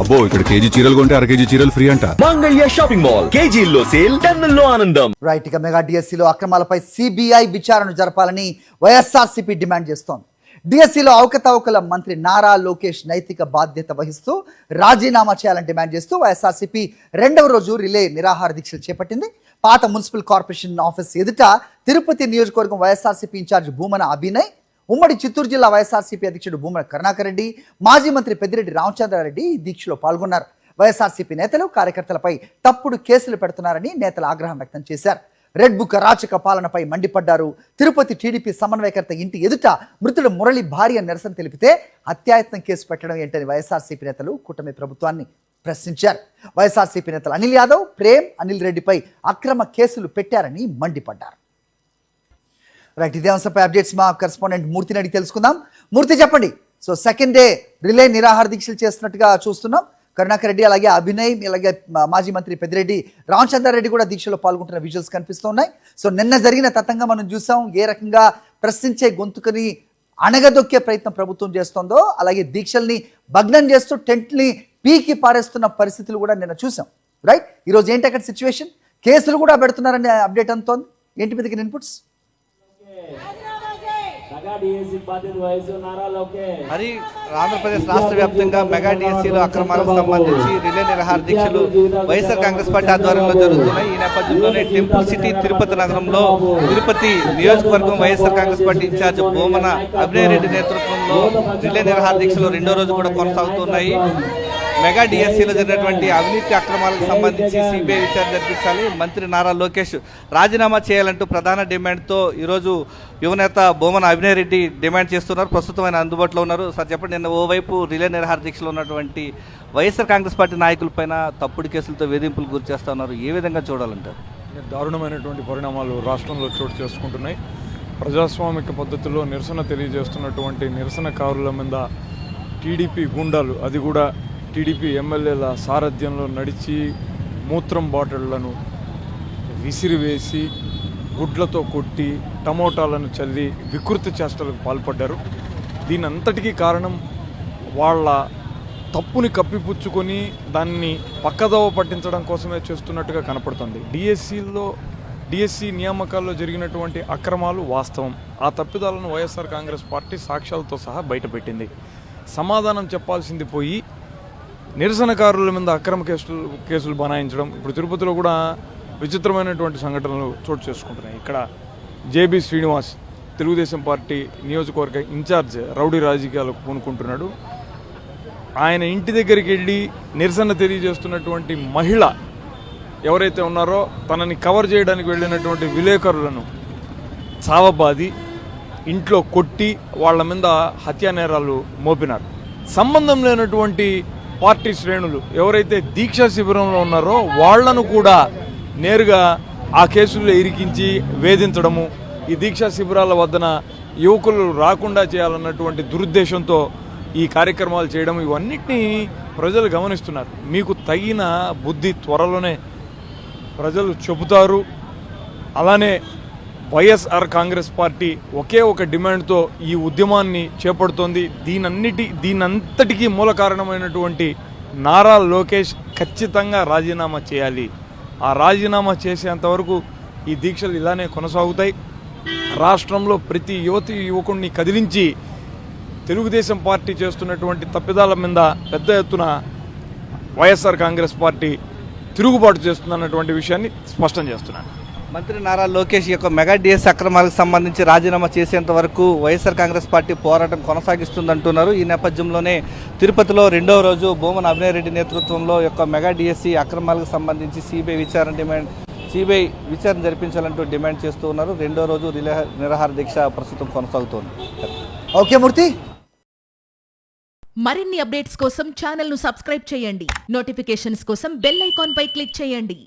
అబ్బో ఇక్కడ కేజీ చీరలు కొంటే అర కేజీ చీరలు ఫ్రీ అంట. మంగళ్య షాపింగ్ మాల్ కేజీల్లో సేల్ టన్నుల్లో ఆనందం. రైట్, ఇక మెగా డిఎస్సీలో అక్రమాలపై సిబిఐ విచారణ జరపాలని వైఎస్ఆర్సీపీ డిమాండ్ చేస్తోంది. డిఎస్సీలో అవకతవకల మంత్రి నారా లోకేష్ నైతిక బాధ్యత వహిస్తూ రాజీనామా చేయాలని డిమాండ్ చేస్తూ వైఎస్ఆర్సీపీ రెండవ రోజు రిలే నిరాహార దీక్షలు చేపట్టింది. పాత మున్సిపల్ కార్పొరేషన్ ఆఫీస్ ఎదుట తిరుపతి నియోజకవర్గం వైఎస్ఆర్సీపీ ఇన్ఛార్జ్ భూమన అభినయ్, ఉమ్మడి చిత్తూరు జిల్లా వైఎస్ఆర్సీపీ అధ్యక్షుడు భూమన కరుణాకర్ రెడ్డి, మాజీ మంత్రి పెద్దిరెడ్డి రామచంద్రారెడ్డి ఈ దీక్షలో పాల్గొన్నారు. వైఎస్ఆర్సీపీ నేతలు కార్యకర్తలపై తప్పుడు కేసులు పెడుతున్నారని నేతలు ఆగ్రహం వ్యక్తం చేశారు. రెడ్ బుక్ అరాచక పాలనపై మండిపడ్డారు. తిరుపతి టీడీపీ సమన్వయకర్త ఇంటి ఎదుట మృతుడు మురళి భార్య నిరసన తెలిపితే హత్యాయత్నం కేసు పెట్టడం ఏంటని వైఎస్ఆర్సీపీ నేతలు కూటమి ప్రభుత్వాన్ని ప్రశ్నించారు. వైఎస్ఆర్సీపీ నేతలు అనిల్ యాదవ్, ప్రేమ్, అనిల్ రెడ్డిపై అక్రమ కేసులు పెట్టారని మండిపడ్డారు. రైట్, ఇదే అంశంపై అప్డేట్స్ మా కరెస్పాండెంట్ మూర్తిని అడిగి తెలుసుకుందాం. మూర్తి, చెప్పండి. సో సెకండ్ డే రిలే నిరాహార దీక్షలు చేస్తున్నట్టుగా చూస్తున్నాం. కరుణాకర్ రెడ్డి, అలాగే అభినయ్, అలాగే మాజీ మంత్రి పెద్దిరెడ్డి రామచంద్రారెడ్డి కూడా దీక్షలో పాల్గొంటున్న విజువల్స్ కనిపిస్తున్నాయి. సో నిన్న జరిగిన తతంగం మనం చూసాం. ఏ రకంగా ప్రశ్నించే గొంతుకని అణగదొక్కే ప్రయత్నం ప్రభుత్వం చేస్తుందో, అలాగే దీక్షల్ని భగ్నం చేస్తూ టెంట్ని పీకి పారేస్తున్న పరిస్థితులు కూడా నిన్న చూసాం. రైట్, ఈరోజు ఏంటి అక్కడ సిచ్యువేషన్? కేసులు కూడా పెడుతున్నారని అప్డేట్ అంతోంది. ఏంటి మీదకి ఇన్పుట్స్? మరి ఆంధ్రప్రదేశ్ రాష్ట్ర వ్యాప్తంగా మెగా డిఎస్సీలో అక్రమాలకు సంబంధించి రిలే నిరాహార దీక్షలు వైఎస్ఆర్ కాంగ్రెస్ పార్టీ ఆధ్వర్యంలో జరుగుతున్నాయి. ఈ నేపథ్యంలోనే టెంపుల్ సిటీ తిరుపతి నగరంలో తిరుపతి నియోజకవర్గం వైఎస్ఆర్ కాంగ్రెస్ పార్టీ ఇన్ఛార్జ్ భూమన అభినయ్ రెడ్డి నేతృత్వంలో రిలే నిరాహార దీక్షలు రెండో రోజు కూడా కొనసాగుతున్నాయి. మెగా డిఎస్సీలో జరిగినటువంటి అవినీతి అక్రమాలకు సంబంధించి సిబిఐ విచారణ జరిపించాలి, మంత్రి నారా లోకేష్ రాజీనామా చేయాలంటూ ప్రధాన డిమాండ్తో ఈరోజు యువనేత భూమన అభినయ్ రెడ్డి డిమాండ్ చేస్తున్నారు. ప్రస్తుతం ఆయన అందుబాటులో ఉన్నారు. సార్ చెప్పండి, నిన్న ఓవైపు రిలే నిరాహార దీక్షలో ఉన్నటువంటి వైఎస్ఆర్ కాంగ్రెస్ పార్టీ నాయకులపైన తప్పుడు కేసులతో వేధింపులు గురి చేస్తూ ఉన్నారు. ఏ విధంగా చూడాలంటారు? దారుణమైనటువంటి పరిణామాలు రాష్ట్రంలో చోటు చేసుకుంటున్నాయి. ప్రజాస్వామిక పద్ధతిలో నిరసన తెలియజేస్తున్నటువంటి నిరసనకారుల మీద టీడీపీ గుండాలు, అది కూడా టీడీపీ ఎమ్మెల్యేల సారథ్యంలో నడిచి మూత్రం బాటిళ్లను విసిరివేసి గుడ్లతో కొట్టి టమోటాలను చల్లి వికృతి చేష్టలకు పాల్పడ్డారు. దీనంతటికీ కారణం వాళ్ళ తప్పుని కప్పిపుచ్చుకొని దాన్ని పక్కదోవ పట్టించడం కోసమే చేస్తున్నట్టుగా కనపడుతుంది. డిఎస్సి నియామకాల్లో జరిగినటువంటి అక్రమాలు వాస్తవం. ఆ తప్పిదాలను వైఎస్ఆర్ కాంగ్రెస్ పార్టీ సాక్ష్యాలతో సహా బయటపెట్టింది. సమాధానం చెప్పాల్సింది పోయి నిరసనకారుల మీద అక్రమ కేసులు బనాయించడం. ఇప్పుడు తిరుపతిలో కూడా విచిత్రమైనటువంటి సంఘటనలు చోటు చేసుకుంటున్నాయి. ఇక్కడ జేబీ శ్రీనివాస్ తెలుగుదేశం పార్టీ నియోజకవర్గ ఇన్ఛార్జ్ రౌడీ రాజకీయాలకు పూనుకుంటున్నాడు. ఆయన ఇంటి దగ్గరికి వెళ్ళి నిరసన తెలియజేస్తున్నటువంటి మహిళ ఎవరైతే ఉన్నారో తనని కవర్ చేయడానికి వెళ్ళినటువంటి విలేకరులను చావబాది ఇంట్లో కొట్టి వాళ్ళ మీద హత్యా నేరాలు మోపినారు. సంబంధం లేనటువంటి పార్టీ శ్రేణులు ఎవరైతే దీక్షా శిబిరంలో ఉన్నారో వాళ్లను కూడా నేరుగా ఆ కేసుల్లో ఇరికించి వేధించడము, ఈ దీక్షా శిబిరాల వద్దన యువకులు రాకుండా చేయాలన్నటువంటి దురుద్దేశంతో ఈ కార్యక్రమాలు చేయడం, ఇవన్నిటినీ ప్రజలు గమనిస్తున్నారు. మీకు తగిన బుద్ధి త్వరలోనే ప్రజలు చెబుతారు. అలానే వైఎస్ఆర్ కాంగ్రెస్ పార్టీ ఒకే ఒక డిమాండ్తో ఈ ఉద్యమాన్ని చేపడుతోంది. దీనంతటికీ మూల కారణమైనటువంటి నారా లోకేష్ ఖచ్చితంగా రాజీనామా చేయాలి. ఆ రాజీనామా చేసేంతవరకు ఈ దీక్షలు ఇలానే కొనసాగుతాయి. రాష్ట్రంలో ప్రతి యువకుడిని కదిలించి తెలుగుదేశం పార్టీ చేస్తున్నటువంటి తప్పిదాల మీద పెద్ద ఎత్తున వైఎస్ఆర్ కాంగ్రెస్ పార్టీ తిరుగుబాటు చేస్తుందన్నటువంటి విషయాన్ని స్పష్టం చేస్తున్నాను. మంత్రి నారా లోకేష్ యొక్క మెగా డిఎస్సీ అక్రమాలకు సంబంధించి రాజీనామా చేసేంత వరకు వైఎస్ఆర్ కాంగ్రెస్ పార్టీ పోరాటం కొనసాగిస్తుందంటున్నారు. ఈ నేపథ్యంలోనే తిరుపతిలో రెండవ రోజు భూమన అభినయ్ రెడ్డి నేతృత్వంలో యొక్క మెగా డిఎస్సీ అక్రమాలకు సంబంధించి సిబిఐ విచారణ జరిపించాలంటూ డిమాండ్ చేస్తూ ఉన్నారు. రెండో రోజు నిరాహార దీక్ష ప్రస్తుతం కొనసాగుతోంది. ఓకే మూర్తి. మరిన్ని అప్డేట్స్ కోసం ఛానల్ను సబ్స్క్రైబ్ చేయండి. నోటిఫికేషన్స్ కోసం బెల్ ఐకాన్ పై క్లిక్ చేయండి.